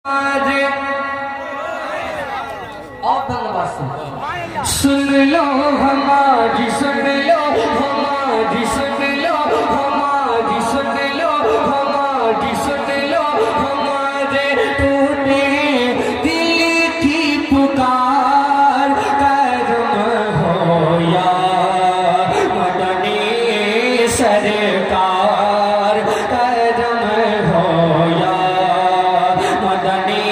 सुन लो हमारी, सुन लो हमारी, सुन लो हमारी, सुन लो हमारी, सुन लो हमारे टूटे दिल की पुकार। करम हो या मदनी सरकार, करम हो या मदनी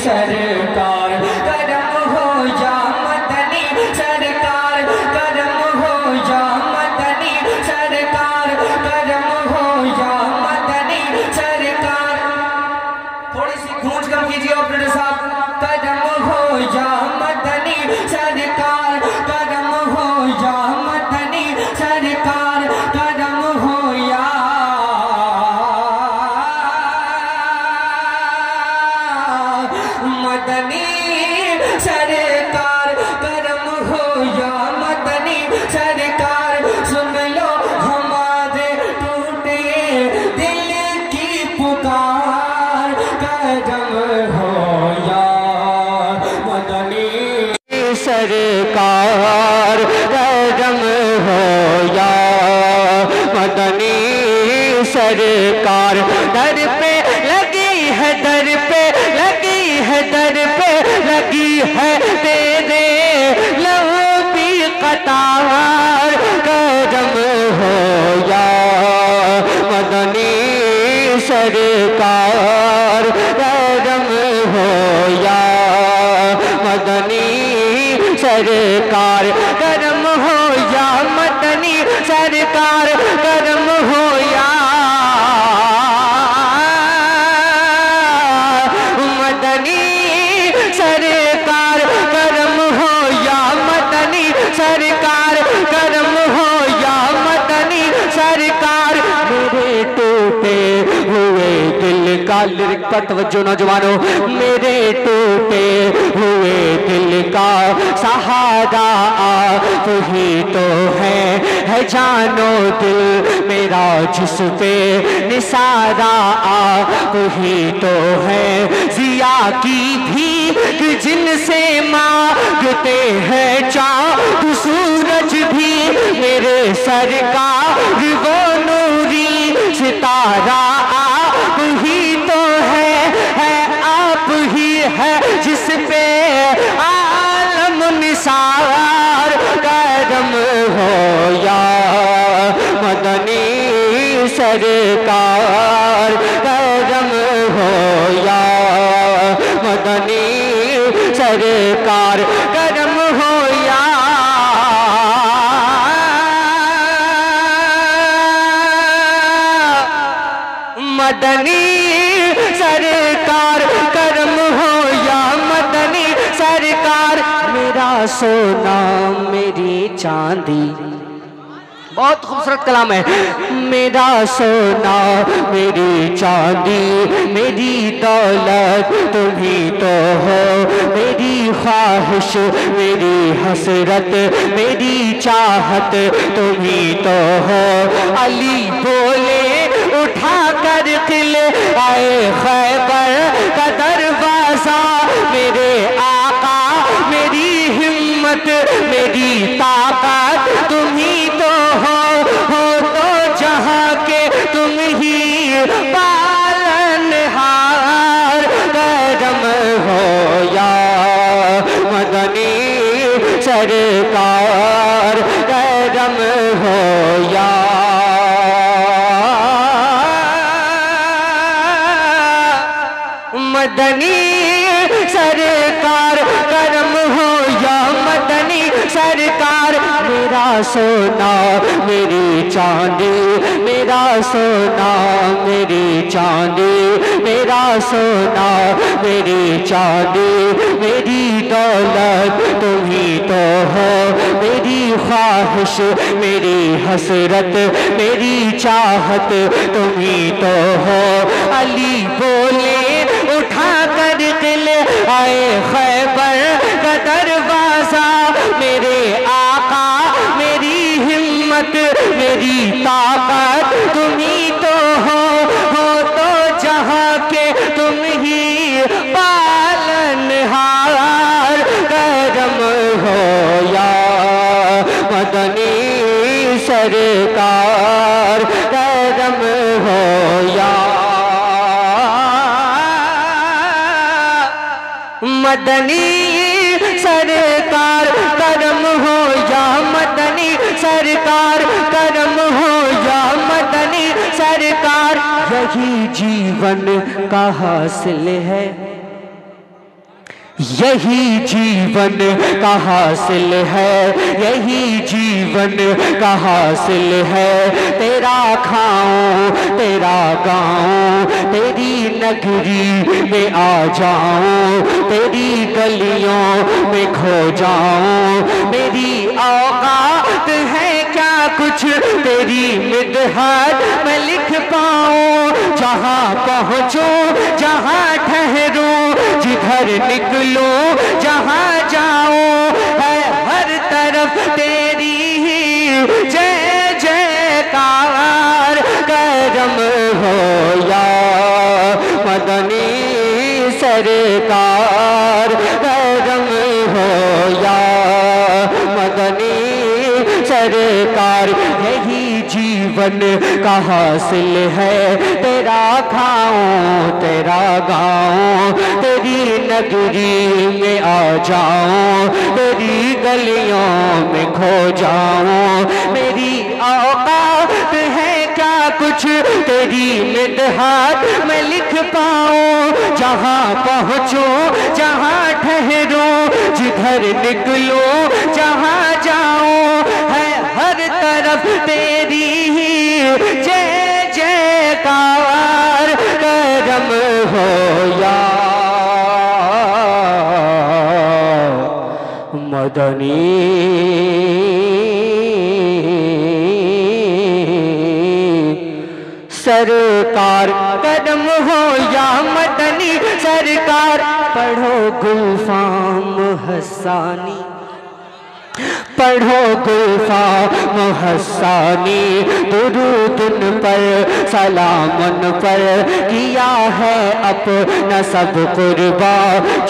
सरकार, करम हो या मदनी सरकार, करम हो या मदनी सरकार, करम हो या मदनी सरकार। थोड़ी सी गूंज कम कीजिए ऑपरेटर साहब। करम हो या मदनी सरकार, करम हो या मदनी सरकार, करम हो या मदनी सरकार, करम हो या मदनी सरकार। सुन लो हमारे टूटे दिल की पुकार। करम हो या मदनी सरकार, करम हो या मदनी सरकार। दर पे लगी है, दर पे लगी है, दर पे लगी है तेरे लंबी कतार। करम हो या मदनी सरकार, करम हो या मदनी सरकार, करम हो या मदनी सरकार, करम हो या मदनी सरकार, करम हो या मदनी सरकार, करम हो या मदनी सरकार। मेरे टूटे हुए दिल का लिरिक पर तवज्जो नौजवानों, मेरे टूटे हुए दिल का सहारा आप ही तो है जानो दिल मेरा जिस पे निसारा आप ही तो है। जिया की भी जिनसे मांगते हैं चाँद सूरज भी, मेरे सरकार वो नूरी सितारा आप ही तो है आप ही है जिस पे आलम निसार। करम हो या मदनी सरकार, करम हो या मदनी सरकार, करम हो या मदनी सरकार, करम हो या मदनी सरकार। मेरा सोना मेरी चांदी, बहुत खूबसूरत कलाम है। मेरा सोना मेरी चांदी, मेरी दौलत तुम्ही तो हो, मेरी ख्वाहिश मेरी हसरत, मेरी चाहत तुम्ही तो हो। अली बोले उठा कर किले आए खैबर का दरवाजा, मेरे आका मेरी हिम्मत मेरी ताकत तुम्ही तो हो तो जहाँ के तुम ही पालनहार। करम हो या मदनी सरकार, करम हो या मदनी सरकार, करम हो या मदनी सरकार। मेरा सोना मेरी चांदी, मेरा सोना मेरी चांदी, मेरा सोना मेरी चांदी, मेरी दौलत तुम्ही तो हो, मेरी ख्वाहिश मेरी हसरत, मेरी चाहत तुम्ही तो हो। अली बोले उठा कर दिल आए खैबर का दरवाजा, मेरे आका मेरी हिम्मत मेरी ताकत तुम्ही तो हो तो जहाँ के तुम ही पालनहार करम हो या मदनी सरकार करम हो या मदनी सरकार करम हो या मदनी सरकार करम हो या मदनी सरकार। यही जीवन का हासिल है, यही जीवन का हासिल है, यही जीवन का हासिल है। तेरा खाऊं तेरा गाऊं तेरी नगरी में आ जाऊं, तेरी गलियों में खो जाऊं। मेरी औकात है क्या कुछ तेरी मिदहत में लिख पाऊं। जहाँ पहुँचूं जहाँ ठहरूं जिधर निकलूं जहाँ जाऊं, है हर तरफ तेरी ही जय जयकार करम हो या मदनी सरकार करम हो या मदनी सरकार। यही जीवन का हासिल है, तेरा खाऊं तेरा गाऊं तेरी नगरी में आ जाऊं, तेरी गलियों में खो जाऊं। मेरी औकात है क्या कुछ तेरी मिदहत में लिख पाऊं। जहाँ पहुँचूं जहाँ ठहरूं जिधर निकलूं जहाँ जाऊं, है हर तरफ तेरी ही जय जयकार करम हो या मदनी सरकार करम हो या मदनी सरकार। पढ़ो गुलफाम हसानी पढ़ो गुलफाम हसानी दुरूद पर सलामन पर किया है अपना सब कुर्बा।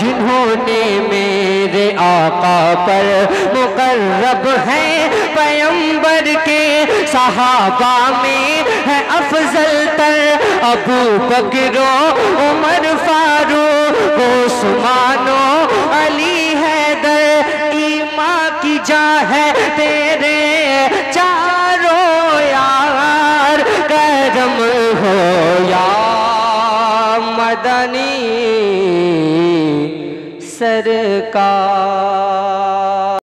जिन्होंने मेरे आका पर मुकर्रब है पैगंबर के सहाबा में है अफजल तर अबू बकरो उमर फारूक उस्मानो अली हैदर। ईमान की जा है तेरे चारों यार करम हो या मदनी सरकार।